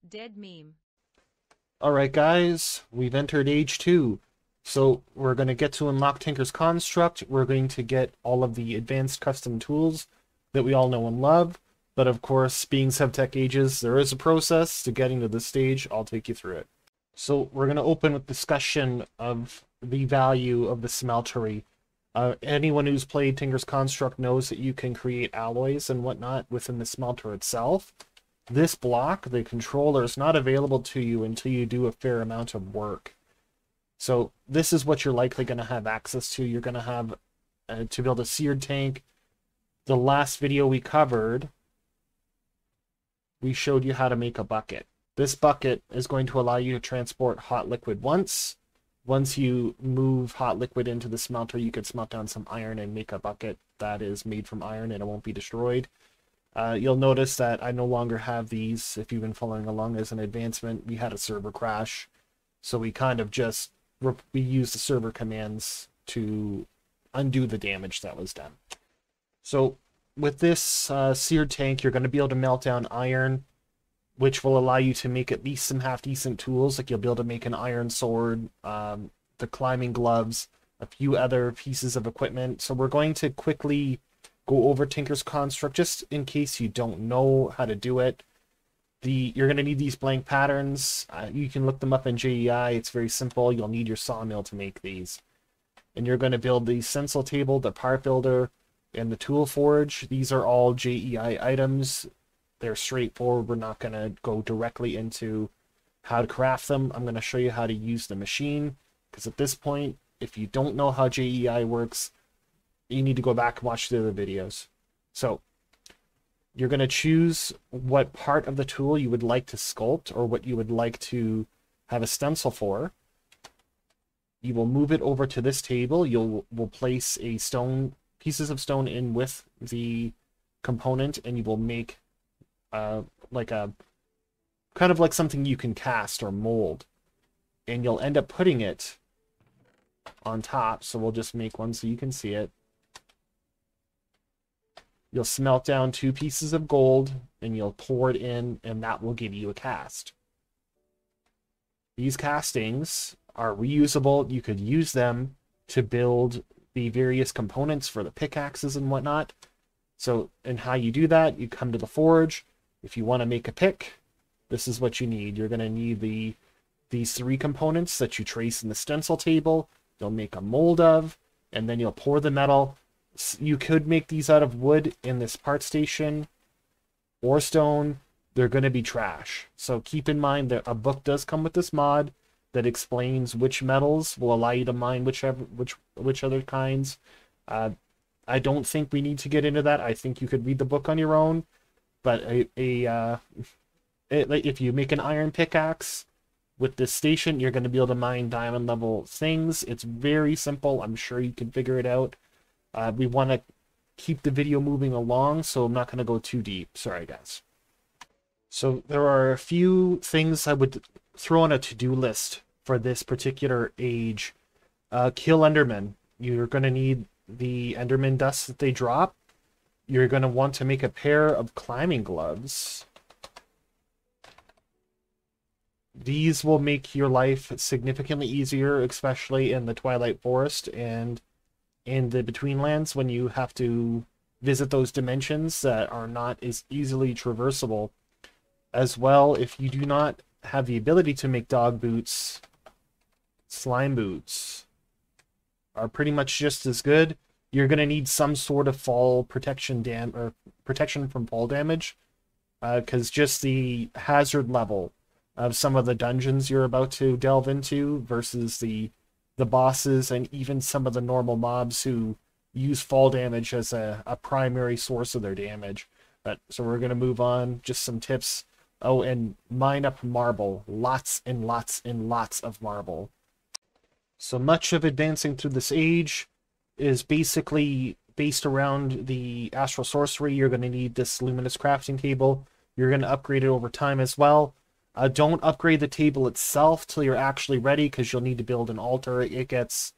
Dead meme. Alright guys, we've entered age 2. So we're going to get to unlock Tinker's Construct. We're going to get all of the advanced custom tools that we all know and love. But of course, being Sevtech ages, there is a process to getting to this stage. I'll take you through it. So we're going to open with discussion of the value of the smeltery. Anyone who's played Tinker's Construct knows that you can create alloys and whatnot within the smelter itself. This block, the controller, is not available to you until you do a fair amount of work. So this is what you're likely going to have access to. You're going to have to build a seared tank. The last video we covered, we showed you how to make a bucket. This bucket is going to allow you to transport hot liquid once. Once you move hot liquid into the smelter, you can smelt down some iron and make a bucket that is made from iron and it won't be destroyed. You'll notice that I no longer have these. If you've been following along as an advancement, we had a server crash. So we kind of just, we used the server commands to undo the damage that was done. So with this seared tank, you're going to be able to melt down iron, which will allow you to make at least some half-decent tools. Like you'll be able to make an iron sword, the climbing gloves, a few other pieces of equipment. So we're going to quickly go over Tinker's Construct, just in case you don't know how to do it. You're going to need these blank patterns. You can look them up in JEI. It's very simple. You'll need your sawmill to make these. And you're going to build the stencil table, the part builder, and the tool forge. These are all JEI items. They're straightforward. We're not going to go directly into how to craft them. I'm going to show you how to use the machine, because at this point, if you don't know how JEI works, you need to go back and watch the other videos. So you're going to choose what part of the tool you would like to sculpt or what you would like to have a stencil for. You will move it over to this table. We'll place pieces of stone in with the component, and you will make like a kind of like something you can cast or mold. And you'll end up putting it on top. So we'll just make one so you can see it. You'll smelt down 2 pieces of gold, and you'll pour it in, and that will give you a cast. These castings are reusable. You could use them to build the various components for the pickaxes and whatnot. So, and how you do that, you come to the forge. If you want to make a pick, this is what you need. You're going to need these 3 components that you trace in the stencil table. You'll make a mold of, and then you'll pour the metal. You could make these out of wood in this part station or stone. They're going to be trash. So keep in mind that a book does come with this mod that explains which metals will allow you to mine which other kinds. I don't think we need to get into that. I think you could read the book on your own. But if you make an iron pickaxe with this station, you're going to be able to mine diamond level things. It's very simple. I'm sure you can figure it out. We want to keep the video moving along, so I'm not going to go too deep. Sorry, guys. So there are a few things I would throw on a to-do list for this particular age. Kill Endermen. You're going to need the Enderman dust that they drop. You're going to want to make a pair of climbing gloves. These will make your life significantly easier, especially in the Twilight Forest and in the Betweenlands, when you have to visit those dimensions that are not as easily traversable. As well, if you do not have the ability to make dog boots, slime boots are pretty much just as good. You're going to need some sort of fall protection protection from fall damage, because just the hazard level of some of the dungeons you're about to delve into versus the bosses and even some of the normal mobs who use fall damage as a primary source of their damage. So we're going to move on. Just some tips. Oh, and mine up marble. Lots and lots and lots of marble. So much of advancing through this age is basically based around the astral sorcery. You're going to need this luminous crafting table. You're going to upgrade it over time as well. Don't upgrade the table itself till you're actually ready, because you'll need to build an altar. It gets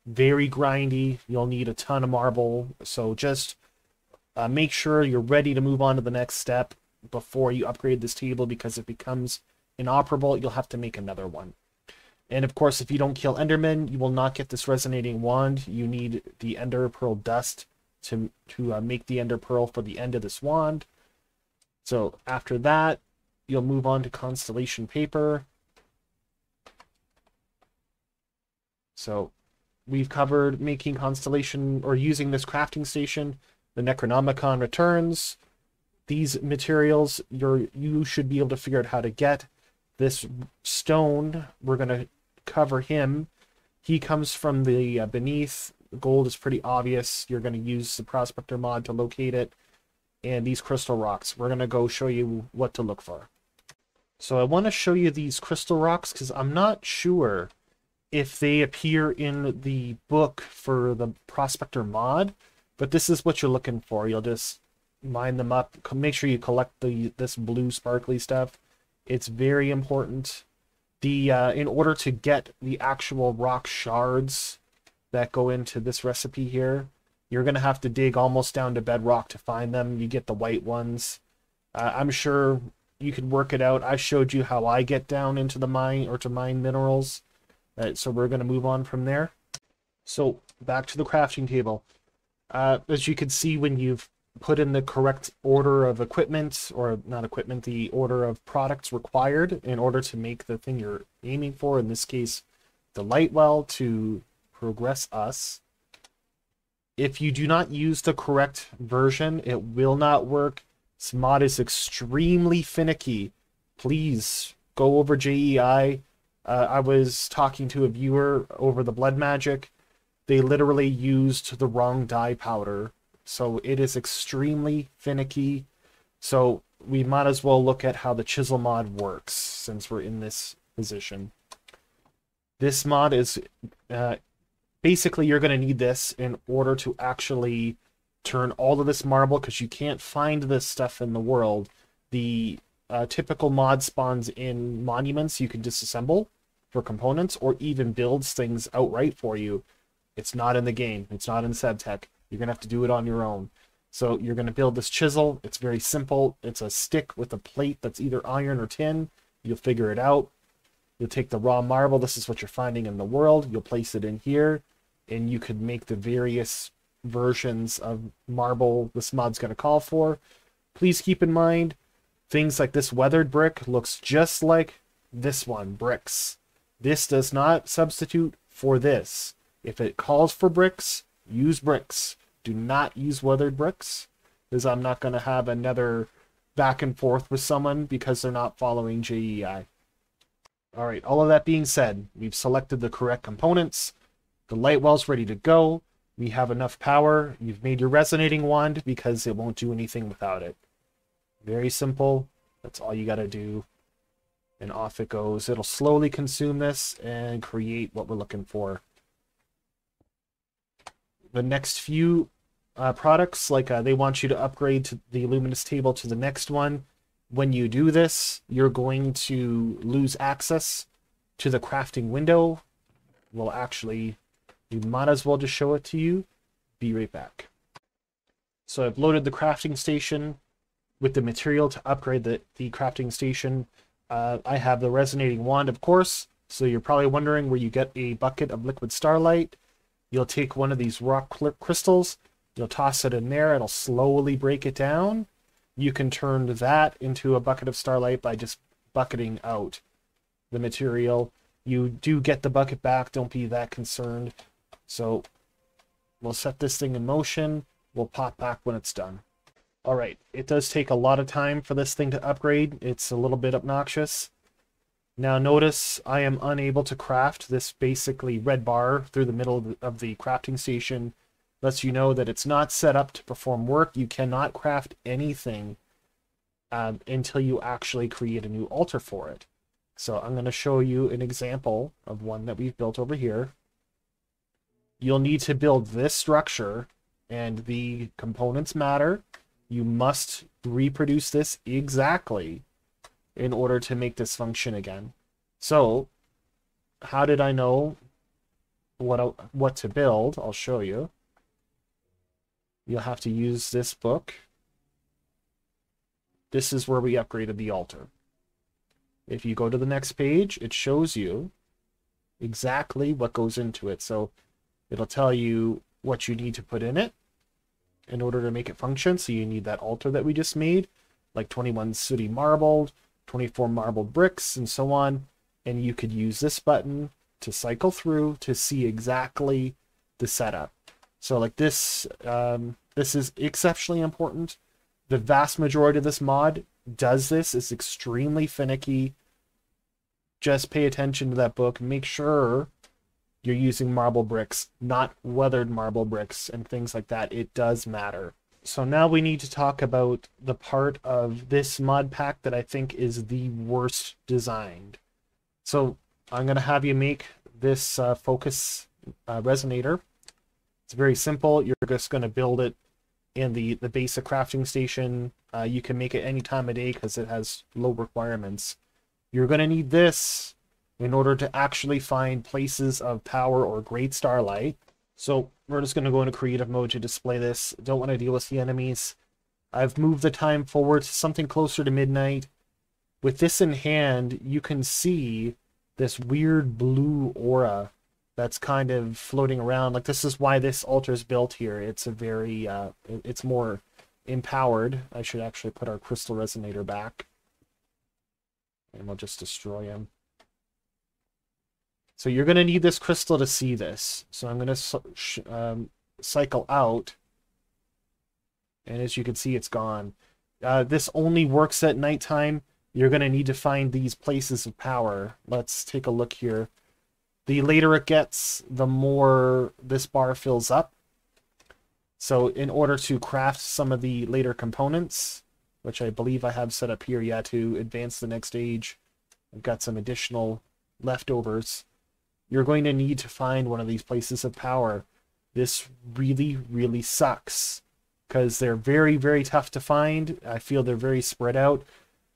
very grindy. You'll need a ton of marble. So just make sure you're ready to move on to the next step. before you upgrade this table, because if it becomes inoperable, you'll have to make another one. And of course, if you don't kill Endermen, you will not get this resonating wand. You need the Ender Pearl dust to make the Ender Pearl for the end of this wand. So after that, you'll move on to Constellation Paper. So we've covered making Constellation, or using this crafting station. The Necronomicon returns. These materials, you should be able to figure out how to get. This stone, we're going to cover him. He comes from the beneath. Gold is pretty obvious. You're going to use the Prospector mod to locate it. And these crystal rocks, we're going to go show you what to look for. So I want to show you these crystal rocks because I'm not sure if they appear in the book for the Prospector mod, but this is what you're looking for. You'll just mine them up. Make sure you collect this blue sparkly stuff. It's very important. In order to get the actual rock shards that go into this recipe here, you're going to have to dig almost down to bedrock to find them. You get the white ones. I'm sure you could work it out. I showed you how I get down into the mine, or to mine minerals. So we're going to move on from there. So back to the crafting table. As you can see, when you've put in the correct order of equipment, or not equipment, the order of products required in order to make the thing you're aiming for, in this case, the light well to progress us. If you do not use the correct version, it will not work. This mod is extremely finicky. Please go over JEI. I was talking to a viewer over the blood magic. They literally used the wrong dye powder. So it is extremely finicky. So we might as well look at how the chisel mod works since we're in this position. This mod is basically, you're going to need this in order to actually turn all of this marble, because you can't find this stuff in the world. The typical mod spawns in monuments you can disassemble for components, or even builds things outright for you. It's not in the game. It's not in Sevtech. You're going to have to do it on your own. So you're going to build this chisel. It's very simple. It's a stick with a plate that's either iron or tin. You'll figure it out. You'll take the raw marble. This is what you're finding in the world. You'll place it in here, and you could make the various versions of marble this mod's going to call for. Please keep in mind, things like this weathered brick looks just like this one, bricks. This does not substitute for this. If it calls for bricks, use bricks. Do not use weathered bricks, because I'm not going to have another back and forth with someone because they're not following JEI. Alright, all of that being said, we've selected the correct components. The light well's ready to go. We have enough power. You've made your resonating wand because it won't do anything without it. Very simple. That's all you got to do. And off it goes. It'll slowly consume this and create what we're looking for. The next few products, like they want you to upgrade to the Luminous table to the next one. When you do this, you're going to lose access to the crafting window. Well, actually, we might as well just show it to you. Be right back. So I've loaded the crafting station with the material to upgrade the crafting station. I have the resonating wand, of course. So you're probably wondering where you get a bucket of liquid starlight. You'll take one of these rock crystals, you'll toss it in there, it'll slowly break it down. You can turn that into a bucket of starlight by just bucketing out the material. You do get the bucket back, don't be that concerned. So we'll set this thing in motion, we'll pop back when it's done. Alright, it does take a lot of time for this thing to upgrade, it's a little bit obnoxious. Now notice I am unable to craft this basically red bar through the middle of the crafting station. Lets you know that it's not set up to perform work. You cannot craft anything until you actually create a new altar for it. So I'm going to show you an example of one that we've built over here. You'll need to build this structure, and the components matter. You must reproduce this exactly in order to make this function again. So, how did I know what to build? I'll show you. You'll have to use this book. this is where we upgraded the altar. If you go to the next page, it shows you exactly what goes into it. So it'll tell you what you need to put in it in order to make it function. So you need that altar that we just made, like 21 sooty marbled, 24 marbled bricks, and so on. And you could use this button to cycle through to see exactly the setup. So like this, this is exceptionally important. The vast majority of this mod does this. It's extremely finicky. Just pay attention to that book. Make sure you're using marble bricks, not weathered marble bricks and things like that. It does matter. So now we need to talk about the part of this mod pack that I think is the worst designed. So I'm going to have you make this focus resonator. It's very simple. You're just going to build it in the basic crafting station. You can make it any time of day because it has low requirements. You're going to need this in order to actually find places of power or great starlight. So we're just going to go into creative mode to display this. Don't want to deal with the enemies. I've moved the time forward to something closer to midnight. With this in hand, you can see this weird blue aura that's kind of floating around. Like, this is why this altar is built here. It's a very, it's more empowered. I should actually put our crystal resonator back. And we'll just destroy him. So you're going to need this crystal to see this. So I'm going to cycle out. And as you can see, it's gone. This only works at nighttime. You're going to need to find these places of power. Let's take a look here. The later it gets, the more this bar fills up. So in order to craft some of the later components, which I believe I have set up here, yeah, to advance the next stage, I've got some additional leftovers. You're going to need to find one of these places of power. This really, really sucks because they're very, very tough to find. I feel they're very spread out.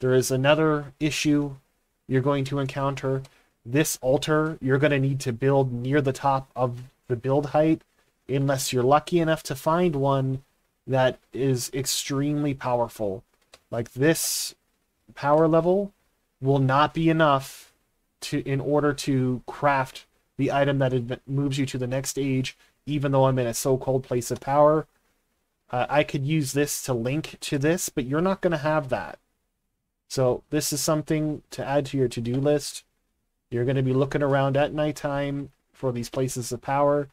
There is another issue you're going to encounter. This altar, you're going to need to build near the top of the build height unless you're lucky enough to find one that is extremely powerful. Like, this power level will not be enough in order to craft the item that moves you to the next stage, even though I'm in a so-called place of power. I could use this to link to this, but you're not going to have that. So this is something to add to your to-do list. You're going to be looking around at nighttime for these places of power.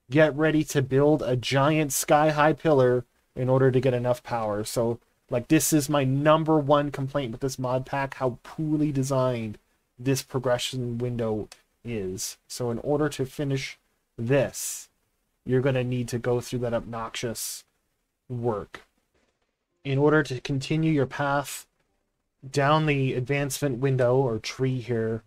Get ready to build a giant sky-high pillar in order to get enough power. So, like, this is my #1 complaint with this mod pack, how poorly designed this progression window is. So in order to finish this, you're going to need to go through that obnoxious work. In order to continue your path down the advancement window or tree here,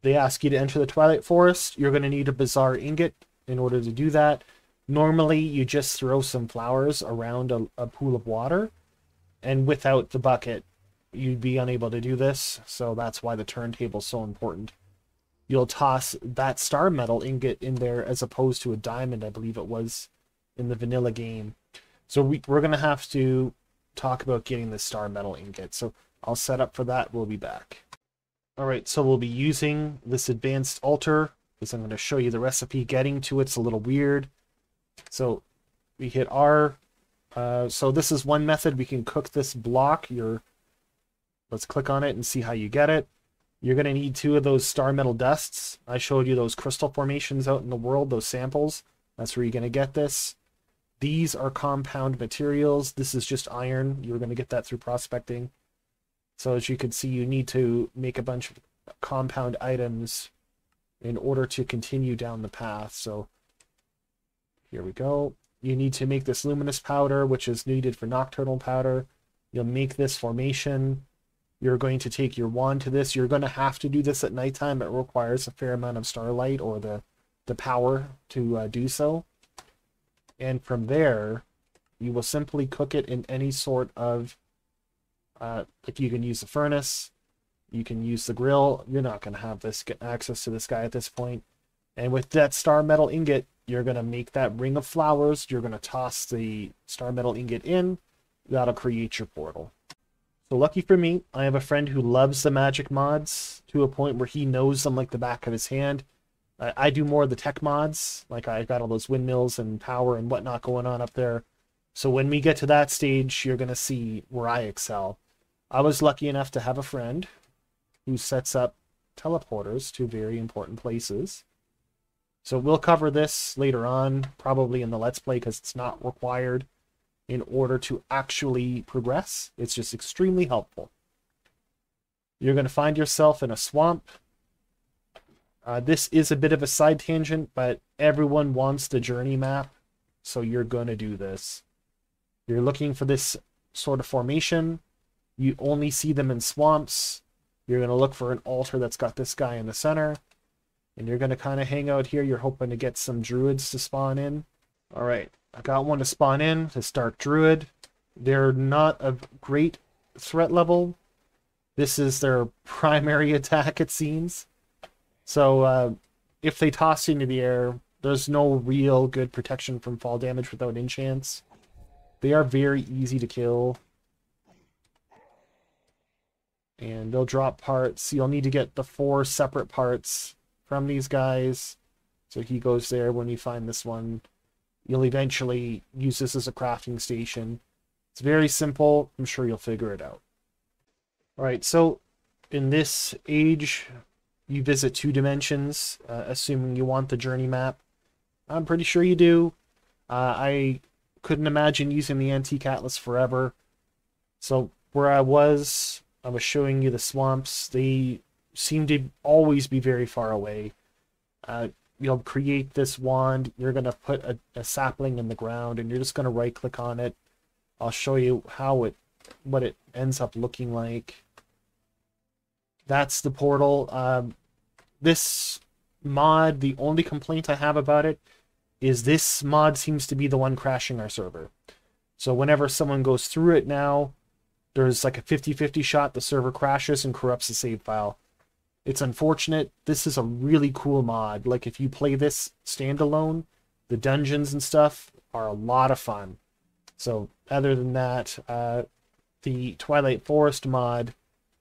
they ask you to enter the Twilight Forest. You're going to need a bizarre ingot in order to do that. Normally, you just throw some flowers around a pool of water, and without the bucket, you'd be unable to do this, so that's why the turntable is so important. You'll toss that star metal ingot in there as opposed to a diamond, I believe it was, in the vanilla game. So we're going to have to talk about getting the star metal ingot. So I'll set up for that. We'll be back. Alright, so we'll be using this advanced altar, because I'm going to show you the recipe. Getting to it's a little weird. So we hit R. So this is one method. We can cook this block. Let's click on it and see how you get it. You're going to need 2 of those star metal dusts. I showed you those crystal formations out in the world, those samples. That's where you're going to get this. These are compound materials. This is just iron. You're going to get that through prospecting. So as you can see, you need to make a bunch of compound items in order to continue down the path. So here we go. You need to make this luminous powder, which is needed for nocturnal powder. You'll make this formation. You're going to take your wand to this. You're going to have to do this at nighttime. It requires a fair amount of starlight or the power to do so. And from there, you will simply cook it in any sort of, like, you can use the furnace, you can use the grill. You're not going to have access to this guy at this point. And with that star metal ingot, you're going to make that ring of flowers. You're going to toss the star metal ingot in. That'll create your portal. So lucky for me, I have a friend who loves the magic mods to a point where he knows them like the back of his hand. I do more of the tech mods, like I got all those windmills and power and whatnot going on up there. So when we get to that stage, you're going to see where I excel. I was lucky enough to have a friend who sets up teleporters to very important places. So we'll cover this later on, probably in the Let's Play, because it's not required in order to actually progress. It's just extremely helpful. You're going to find yourself in a swamp. This is a bit of a side tangent, but everyone wants the journey map, so you're going to do this. You're looking for this sort of formation. You only see them in swamps. You're going to look for an altar that's got this guy in the center. And you're going to kind of hang out here. You're hoping to get some druids to spawn in. Alright, I got one to spawn in to start druid. They're not a great threat level. This is their primary attack, it seems. So if they toss you into the air, there's no real good protection from fall damage without enchants. They are very easy to kill. And they'll drop parts. You'll need to get the 4 separate parts from these guys. So he goes there when you find this one. You'll eventually use this as a crafting station. It's very simple. I'm sure you'll figure it out. Alright, so in this age, you visit 2 dimensions, assuming you want the journey map. I'm pretty sure you do. I couldn't imagine using the Antique Atlas forever. So where I was showing you the swamps. They seem to always be very far away. You'll create this wand. You're going to put a sapling in the ground, and you're just going to right-click on it. I'll show you what it ends up looking like. That's the portal. This mod, the only complaint I have about it is this mod seems to be the one crashing our server. So whenever someone goes through it now, there's like a 50-50 shot the server crashes and corrupts the save file. It's unfortunate. This is a really cool mod. Like, if you play this standalone, the dungeons and stuff are a lot of fun. So other than that, the Twilight Forest mod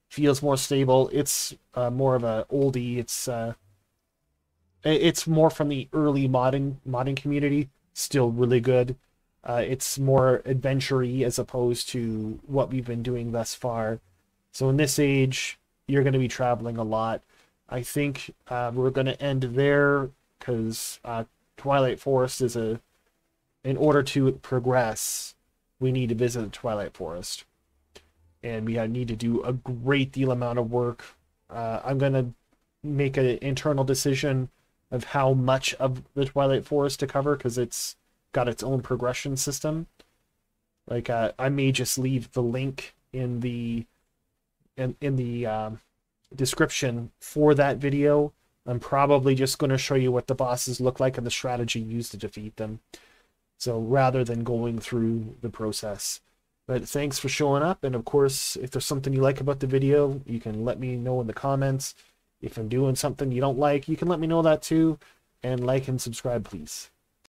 feels more stable. It's more of a oldie. It's more from the early modding community. Still really good. It's more adventure-y as opposed to what we've been doing thus far. So in this age, you're going to be traveling a lot. I think we're going to end there because Twilight Forest is in order to progress, we need to visit the Twilight Forest. And we need to do a great deal amount of work. I'm going to make an internal decision of how much of the Twilight Forest to cover, because it's got its own progression system. Like, I may just leave the link in the description for that video. I'm probably just going to show you what the bosses look like and the strategy used to defeat them. So rather than going through the process. But thanks for showing up, and of course, if there's something you like about the video, you can let me know in the comments. If I'm doing something you don't like, you can let me know that too, and like and subscribe, please.